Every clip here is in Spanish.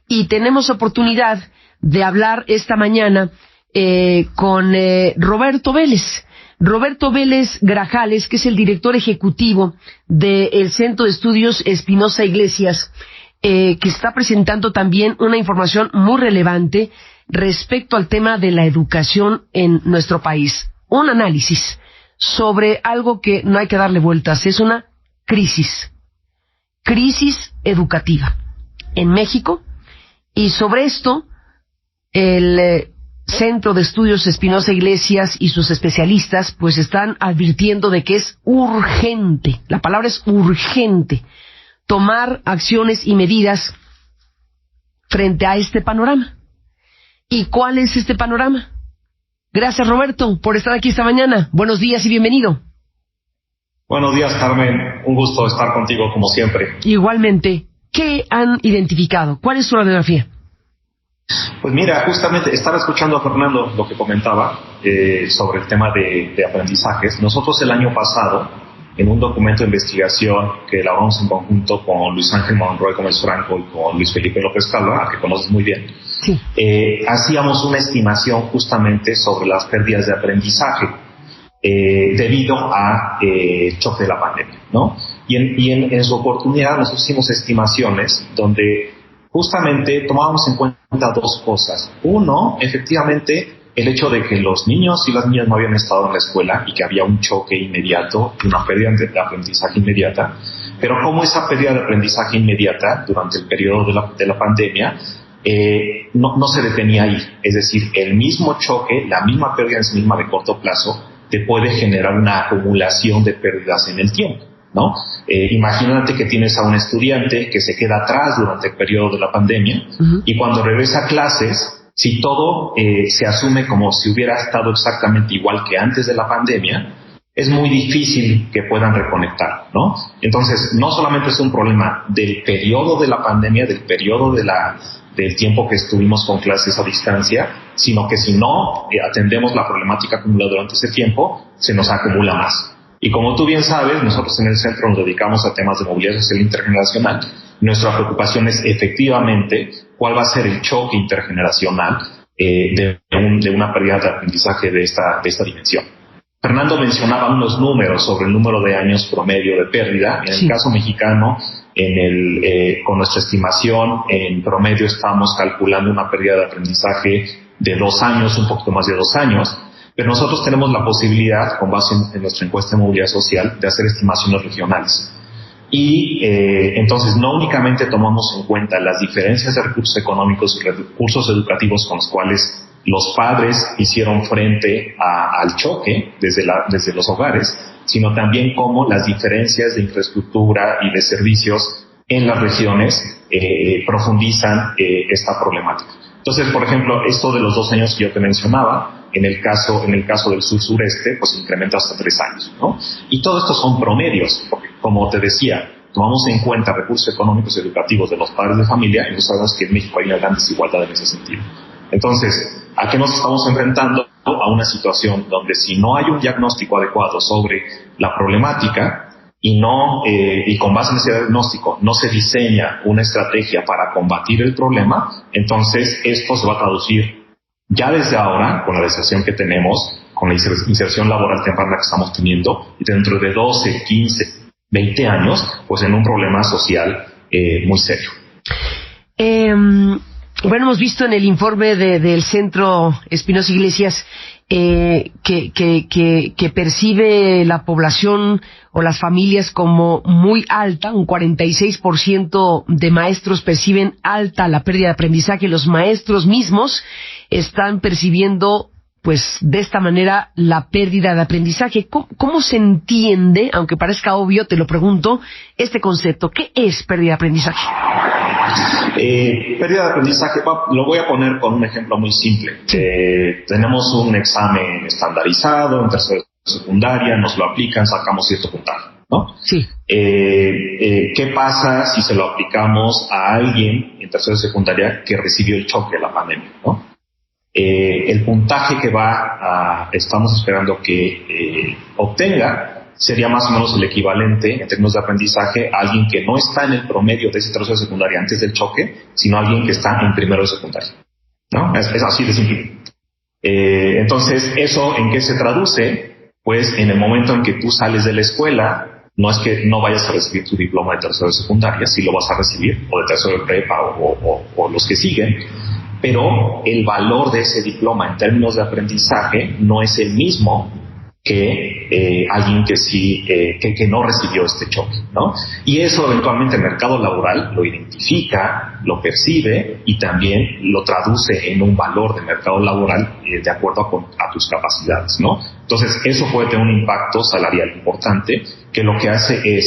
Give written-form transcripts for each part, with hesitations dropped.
y tenemos oportunidad de hablar esta mañana con Roberto Vélez. Roberto Vélez Grajales, que es el director ejecutivo del Centro de Estudios Espinosa Iglesias, que está presentando también una información muy relevante respecto al tema de la educación en nuestro país. Un análisis sobre algo que no hay que darle vueltas, es una crisis educativa en México, y sobre esto el Centro de Estudios Espinosa Iglesias y sus especialistas pues están advirtiendo de que es urgente, la palabra es urgente, tomar acciones y medidas frente a este panorama. ¿Y cuál es este panorama? Gracias, Roberto, por estar aquí esta mañana. Buenos días y bienvenido. Buenos días, Carmen. Un gusto estar contigo, como siempre. Igualmente. ¿Qué han identificado? ¿Cuál es su radiografía? Pues mira, justamente estaba escuchando a Fernando lo que comentaba sobre el tema de aprendizajes. Nosotros el año pasado, en un documento de investigación que elaboramos en conjunto con Luis Ángel Monroy Gómez Franco y con Luis Felipe López Calva, a que conoces muy bien, sí. Hacíamos una estimación justamente sobre las pérdidas de aprendizaje debido a choque de la pandemia, ¿no? Y en su oportunidad nosotros hicimos estimaciones donde justamente tomábamos en cuenta dos cosas. Uno, efectivamente, el hecho de que los niños y las niñas no habían estado en la escuela y que había un choque inmediato, una pérdida de aprendizaje inmediata, pero cómo esa pérdida de aprendizaje inmediata durante el periodo de la pandemia no se detenía ahí. Es decir, el mismo choque, la misma pérdida en sí misma de corto plazo, te puede generar una acumulación de pérdidas en el tiempo, ¿no? Imagínate que tienes a un estudiante que se queda atrás durante el periodo de la pandemia, y cuando regresa a clases, si todo se asume como si hubiera estado exactamente igual que antes de la pandemia, es muy difícil que puedan reconectar, ¿no? Entonces, no solamente es un problema del periodo de la pandemia, del periodo del tiempo que estuvimos con clases a distancia, sino que si no atendemos la problemática acumulada durante ese tiempo, se nos acumula más. Y como tú bien sabes, nosotros en el centro nos dedicamos a temas de movilidad social intergeneracional. Nuestra preocupación es efectivamente cuál va a ser el choque intergeneracional de una pérdida de aprendizaje de esta dimensión. Fernando mencionaba unos números sobre el número de años promedio de pérdida. En el caso mexicano, con nuestra estimación, en promedio estamos calculando una pérdida de aprendizaje de 2 años, un poquito más de 2 años. Pero nosotros tenemos la posibilidad, con base en nuestra encuesta de movilidad social, de hacer estimaciones regionales. Y entonces no únicamente tomamos en cuenta las diferencias de recursos económicos y recursos educativos con los cuales los padres hicieron frente al choque desde los hogares, sino también cómo las diferencias de infraestructura y de servicios en las regiones profundizan esta problemática. Entonces, por ejemplo, esto de los 2 años que yo te mencionaba, en el caso del sur-sureste, pues incrementa hasta 3 años, ¿no? Y todo esto son promedios, porque como te decía, tomamos en cuenta recursos económicos y educativos de los padres de familia, y nosotros sabemos que en México hay una gran desigualdad en ese sentido. Entonces, ¿a qué nos estamos enfrentando? A una situación donde si no hay un diagnóstico adecuado sobre la problemática y con base en ese diagnóstico no se diseña una estrategia para combatir el problema, entonces esto se va a traducir ya desde ahora, con la legislación que tenemos, con la inserción laboral temprana que estamos teniendo, y dentro de 12, 15, 20 años, pues en un problema social muy serio. Bueno, hemos visto en el informe del Centro Espinosa Iglesias que percibe la población o las familias como muy alta. Un 46% de maestros perciben alta la pérdida de aprendizaje. Los maestros mismos están percibiendo, pues, de esta manera la pérdida de aprendizaje. ¿Cómo se entiende, aunque parezca obvio, te lo pregunto, este concepto? ¿Qué es pérdida de aprendizaje? Pérdida de aprendizaje, lo voy a poner con un ejemplo muy simple. Tenemos un examen estandarizado en tercero de secundaria, nos lo aplican, sacamos cierto puntaje, ¿no? Sí. ¿Qué pasa si se lo aplicamos a alguien en tercero de secundaria que recibió el choque de la pandemia, ¿no? El puntaje que estamos esperando que obtenga sería más o menos el equivalente en términos de aprendizaje a alguien que no está en el promedio de ese tercero de secundaria antes del choque, sino alguien que está en primero de secundaria, ¿no? Es así de simple. Entonces, ¿eso en qué se traduce? Pues en el momento en que tú sales de la escuela, no es que no vayas a recibir tu diploma de tercero de secundaria, sí lo vas a recibir, o de tercero de prepa o los que siguen, pero el valor de ese diploma en términos de aprendizaje no es el mismo que alguien que sí que no recibió este choque, ¿no? Y eso eventualmente el mercado laboral lo identifica, lo percibe y también lo traduce en un valor de mercado laboral de acuerdo a tus capacidades, ¿no? Entonces eso puede tener un impacto salarial importante, que lo que hace es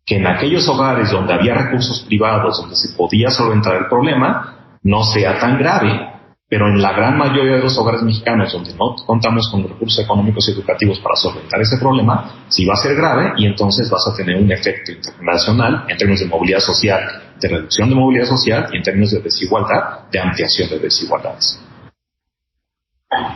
que en aquellos hogares donde había recursos privados, donde se podía solventar el problema, no sea tan grave. Pero en la gran mayoría de los hogares mexicanos donde no contamos con recursos económicos y educativos para solventar ese problema, sí va a ser grave y entonces vas a tener un efecto internacional en términos de movilidad social, de reducción de movilidad social y en términos de desigualdad, de ampliación de desigualdades.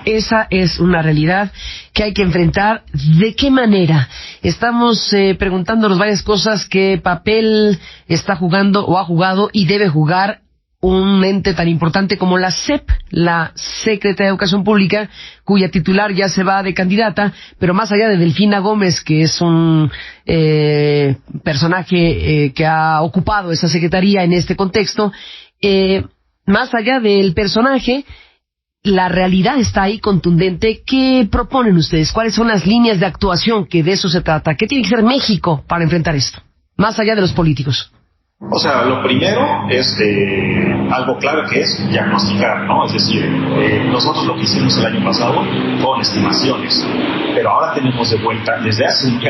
Esa es una realidad que hay que enfrentar. ¿De qué manera? Estamos preguntándonos varias cosas. ¿Qué papel está jugando o ha jugado y debe jugar un ente tan importante como la SEP, la Secretaría de Educación Pública, cuya titular ya se va de candidata, pero más allá de Delfina Gómez, que es un personaje que ha ocupado esa secretaría en este contexto, más allá del personaje, la realidad está ahí contundente. ¿Qué proponen ustedes? ¿Cuáles son las líneas de actuación? Que de eso se trata. ¿Qué tiene que hacer México para enfrentar esto? Más allá de los políticos. O sea, lo primero es algo clave que es diagnosticar, ¿no? Es decir, nosotros lo que hicimos el año pasado con estimaciones, pero ahora tenemos de vuelta, desde hace un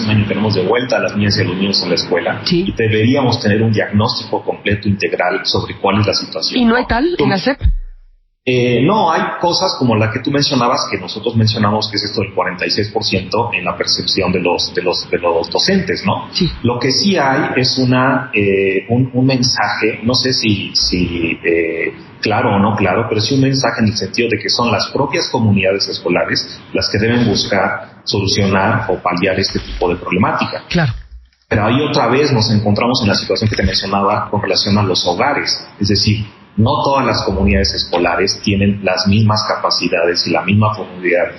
año tenemos de vuelta a las niñas y a los niños en la escuela, sí, y deberíamos tener un diagnóstico completo, integral, sobre cuál es la situación. ¿Y no hay tal en la SEP? No, hay cosas como la que tú mencionabas, que nosotros mencionamos, que es esto del 46% en la percepción de los docentes, ¿no? Sí. Lo que sí hay es un mensaje, no sé si claro o no claro, pero sí un mensaje en el sentido de que son las propias comunidades escolares las que deben buscar solucionar o paliar este tipo de problemática. Claro. Pero ahí otra vez nos encontramos en la situación que te mencionaba con relación a los hogares, es decir, no todas las comunidades escolares tienen las mismas capacidades y la misma profundidad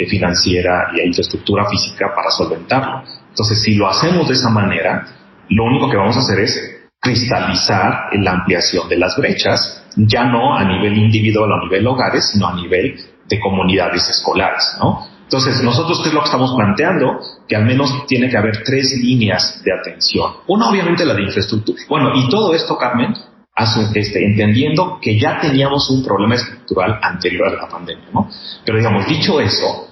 financiera y infraestructura física para solventarlo. Entonces, si lo hacemos de esa manera, lo único que vamos a hacer es cristalizar la ampliación de las brechas, ya no a nivel individual o a nivel hogares, sino a nivel de comunidades escolares, ¿no? Entonces, nosotros, ¿qué es lo que estamos planteando? Que al menos tiene que haber 3 líneas de atención. Una, obviamente, la de infraestructura. Bueno, y todo esto, Carmen, entendiendo que ya teníamos un problema estructural anterior a la pandemia, ¿no? Pero digamos, dicho eso,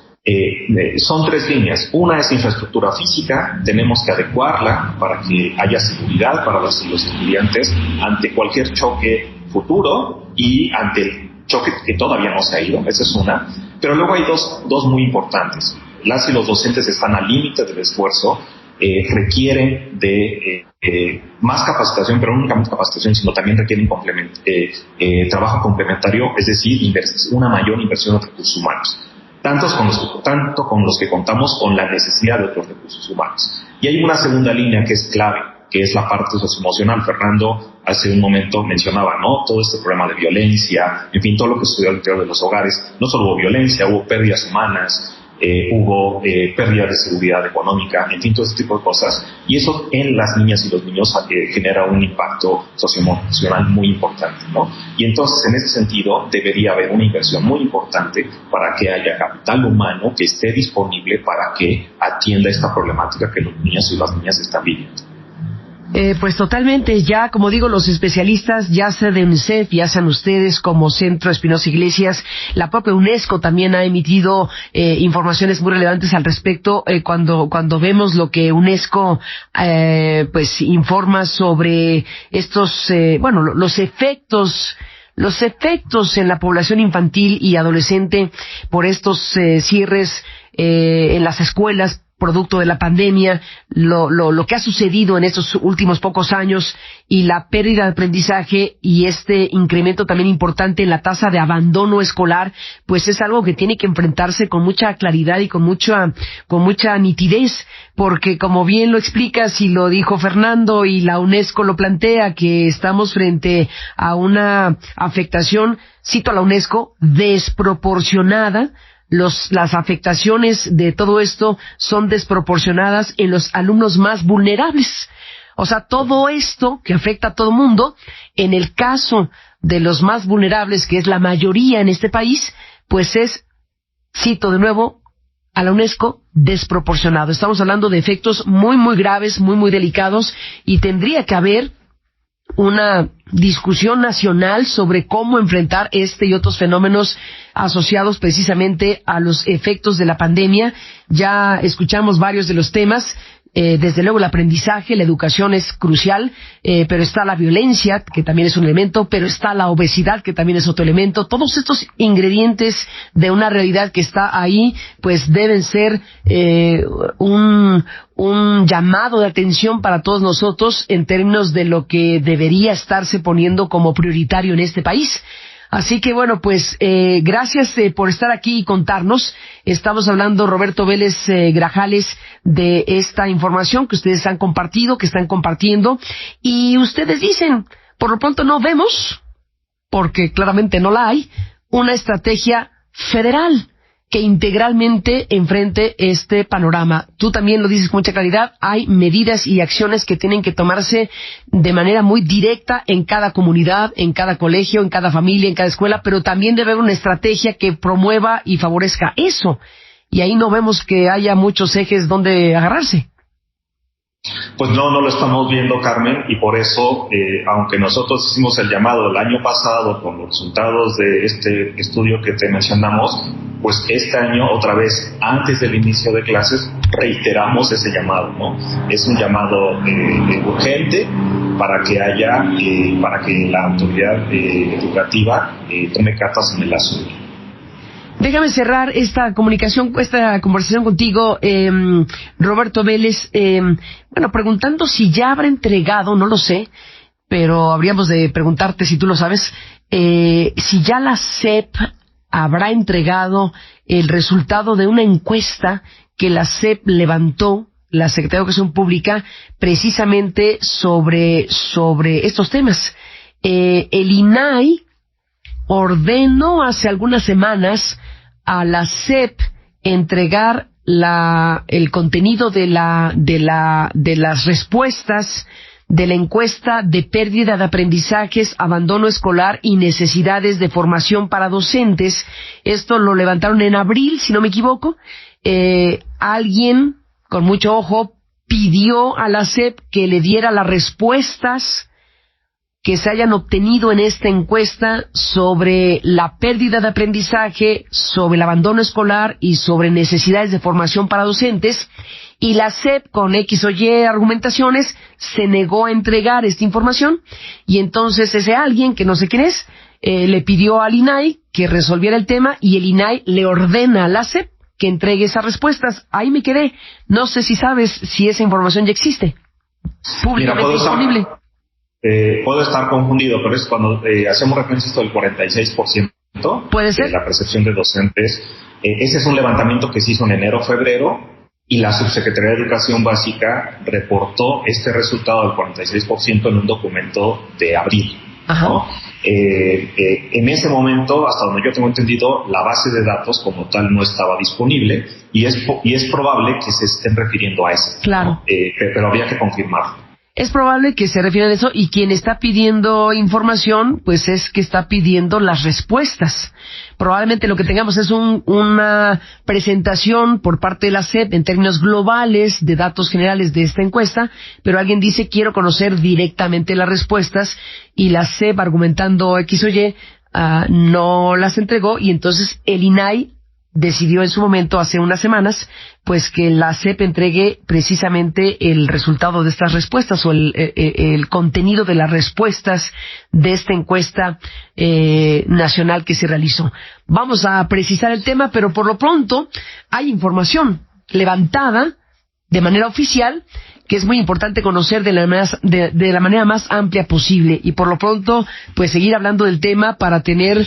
son 3 líneas. Una es infraestructura física, tenemos que adecuarla para que haya seguridad para los estudiantes ante cualquier choque futuro y ante el choque que todavía no se ha ido. Esa es una. Pero luego hay dos muy importantes. Las y los docentes están al límite del esfuerzo, requieren de más capacitación, pero no únicamente capacitación, sino también requieren trabajo complementario, es decir, una mayor inversión de recursos humanos, tanto con los que contamos con la necesidad de otros recursos humanos. Y hay una segunda línea que es clave, que es la parte socioemocional. Fernando hace un momento mencionaba, ¿no?, todo este problema de violencia, en fin, todo lo que sucedió al interior de los hogares. No solo hubo violencia, hubo pérdidas humanas, hubo pérdida de seguridad económica, en fin, todo este tipo de cosas, y eso en las niñas y los niños genera un impacto socioemocional muy importante, ¿no? Y entonces, en ese sentido, debería haber una inversión muy importante para que haya capital humano que esté disponible para que atienda esta problemática que los niños y las niñas están viviendo. Pues totalmente, ya como digo, los especialistas, ya sea de UNICEF, ya sean ustedes como Centro Espinosa Iglesias, la propia UNESCO también ha emitido informaciones muy relevantes al respecto. Cuando vemos lo que UNESCO pues informa sobre estos, los efectos en la población infantil y adolescente por estos cierres en las escuelas producto de la pandemia, lo que ha sucedido en estos últimos pocos años y la pérdida de aprendizaje y este incremento también importante en la tasa de abandono escolar, pues es algo que tiene que enfrentarse con mucha claridad y con mucha nitidez, porque como bien lo explicas y lo dijo Fernando y la UNESCO lo plantea, que estamos frente a una afectación, cito a la UNESCO, desproporcionada. Las afectaciones de todo esto son desproporcionadas en los alumnos más vulnerables. O sea, todo esto que afecta a todo mundo, en el caso de los más vulnerables, que es la mayoría en este país, pues es, cito de nuevo a la UNESCO, desproporcionado. Estamos hablando de efectos muy, muy graves, muy, muy delicados, y tendría que haber una discusión nacional sobre cómo enfrentar este y otros fenómenos asociados precisamente a los efectos de la pandemia. Ya escuchamos varios de los temas. Desde luego el aprendizaje, la educación es crucial, pero está la violencia, que también es un elemento, pero está la obesidad, que también es otro elemento. Todos estos ingredientes de una realidad que está ahí, pues deben ser un llamado de atención para todos nosotros en términos de lo que debería estarse poniendo como prioritario en este país. Así que bueno, pues gracias por estar aquí y contarnos. Estamos hablando, Roberto Vélez Grajales, de esta información que ustedes han compartido, que están compartiendo. Y ustedes dicen, por lo pronto no vemos, porque claramente no la hay, una estrategia federal que integralmente enfrente este panorama. Tú también lo dices con mucha claridad, hay medidas y acciones que tienen que tomarse de manera muy directa en cada comunidad, en cada colegio, en cada familia, en cada escuela, pero también debe haber una estrategia que promueva y favorezca eso. Y ahí no vemos que haya muchos ejes donde agarrarse. Pues no lo estamos viendo, Carmen, y por eso, aunque nosotros hicimos el llamado el año pasado con los resultados de este estudio que te mencionamos, pues este año, otra vez, antes del inicio de clases, reiteramos ese llamado, ¿no? Es un llamado urgente para que la autoridad educativa tome cartas en el asunto. Déjame cerrar esta conversación contigo, Roberto Vélez, preguntando si ya habrá entregado, no lo sé, pero habríamos de preguntarte si tú lo sabes, si ya la SEP habrá entregado el resultado de una encuesta que la SEP levantó, la Secretaría de Educación Pública, precisamente sobre estos temas. El INAI ordenó hace algunas semanas a la SEP entregar el contenido de las respuestas de la encuesta de pérdida de aprendizajes, abandono escolar y necesidades de formación para docentes. Esto lo levantaron en abril, si no me equivoco. Alguien con mucho ojo pidió a la SEP que le diera las respuestas que se hayan obtenido en esta encuesta sobre la pérdida de aprendizaje, sobre el abandono escolar y sobre necesidades de formación para docentes, y la SEP, con X o Y argumentaciones, se negó a entregar esta información, y entonces ese alguien, que no sé quién es, le pidió al INAI que resolviera el tema, y el INAI le ordena a la SEP que entregue esas respuestas. Ahí me quedé. No sé si sabes si esa información ya existe, públicamente disponible. Puedo estar confundido, pero es cuando hacemos referencia a esto del 46%. ¿Puede ser? De la percepción de docentes. Ese es un levantamiento que se hizo en enero-febrero, y la Subsecretaría de Educación Básica reportó este resultado del 46% en un documento de abril, ¿no? En ese momento, hasta donde yo tengo entendido, la base de datos como tal no estaba disponible, y es probable que se estén refiriendo a eso. Claro. ¿No? Pero habría que confirmarlo. Es probable que se refieran a eso, y quien está pidiendo información, pues es que está pidiendo las respuestas. Probablemente lo que tengamos es una presentación por parte de la SEP en términos globales de datos generales de esta encuesta, pero alguien dice quiero conocer directamente las respuestas, y la SEP, argumentando X o Y, no las entregó, y entonces el INAI decidió en su momento, hace unas semanas, pues que la SEP entregue precisamente el resultado de estas respuestas, o el contenido de las respuestas de esta encuesta nacional que se realizó. Vamos a precisar el tema, pero por lo pronto hay información levantada de manera oficial, que es muy importante conocer de la manera más amplia posible, y por lo pronto pues seguir hablando del tema para tener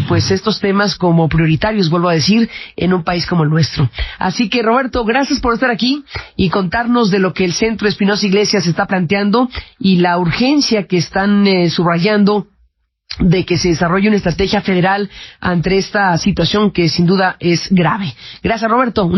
pues estos temas como prioritarios, vuelvo a decir, en un país como el nuestro. Así que, Roberto, gracias por estar aquí y contarnos de lo que el Centro Espinosa Iglesias está planteando y la urgencia que están subrayando de que se desarrolle una estrategia federal ante esta situación que sin duda es grave. Gracias, Roberto.